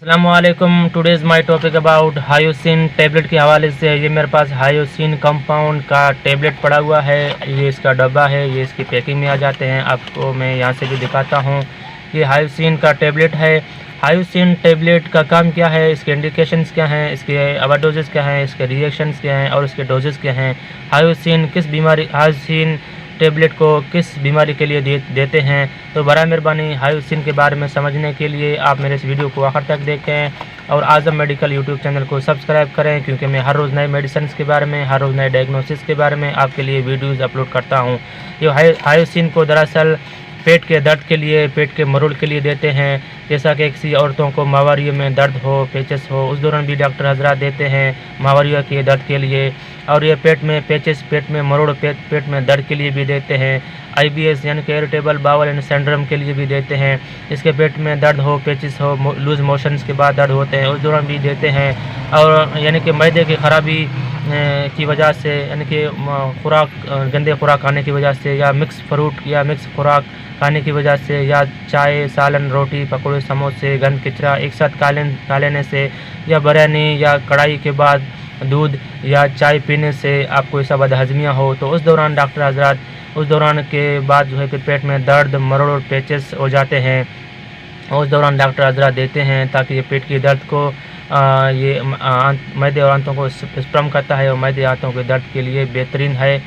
अस्सलामुअलैकुम। Today's my topic about hyoscine tablet के हवाले से। ये मेरे पास हायोसिन कंपाउंड का टैबलेट पड़ा हुआ है। ये इसका डब्बा है, ये इसकी पैकिंग में आ जाते हैं। आपको मैं यहाँ से भी दिखाता हूँ। ये हायोसिन का टैबलेट है। हायोसिन टैबलेट का काम क्या है, इसके इंडिकेशंस क्या हैं, इसके ओवरडोजेस क्या हैं, इसके रिएक्शंस क्या हैं और इसके डोजेस क्या हैं। हायोसिन टैबलेट को किस बीमारी के लिए देते हैं। तो बराए मेहरबानी हायोसिन के बारे में समझने के लिए आप मेरे इस वीडियो को आखिर तक देखें और आज़म मेडिकल यूट्यूब चैनल को सब्सक्राइब करें, क्योंकि मैं हर रोज़ नए मेडिसिन के बारे में, हर रोज़ नए डायग्नोसिस के बारे में आपके लिए वीडियोज़ अपलोड करता हूँ। ये हायोसिन को दरअसल पेट के दर्द के लिए, पेट के मरोड़ के लिए देते हैं। जैसा कि किसी औरतों को माहवारियों में दर्द हो, पेचेस हो, उस दौरान भी डॉक्टर हजरात देते हैं माहवारियों के दर्द के लिए। और ये पेट में पेचेस, पेट में मरोड़, पेट में दर्द के लिए भी देते हैं। IBS यानी कि इरिटेबल बाउल एंड सिंड्रोम के लिए भी देते हैं। इसके पेट में दर्द हो, पेचिस हो, लूज़ मोशंस के बाद दर्द होते हैं, उस दौरान भी देते हैं। और यानी कि मैदे की ख़राबी की वजह से, यानी कि गंदे खुराक खाने की वजह से, या मिक्स फ्रूट या मिक्स खुराक खाने की वजह से, या चाय, सालन, रोटी, पकौड़े, समोसे, गंद कचरा एक साथ खा लेने से, या बिरयानी या कढ़ाई के बाद दूध या चाय पीने से आपको ऐसा बदहज़मियाँ हो, तो उस दौरान डॉक्टर हजरात उस दौरान के बाद जो है फिर पेट में दर्द, मरोड़ और पेचेस हो जाते हैं। उस दौरान डॉक्टर हजरात देते हैं ताकि ये पेट की दर्द को मैदे और आंतों को स्प्रम करता है और मैदे आंतों के दर्द के लिए बेहतरीन है।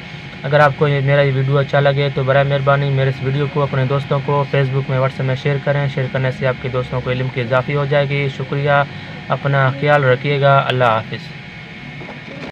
अगर आपको मेरा ये वीडियो अच्छा लगे तो बराए मेहरबानी मेरे इस वीडियो को अपने दोस्तों को फेसबुक में, व्हाट्सएप में शेयर करें। शेयर करने से आपके दोस्तों को इल्म की इजाफ़ी हो जाएगी। शुक्रिया, अपना ख्याल रखिएगा। अल्लाह हाफ़िज़।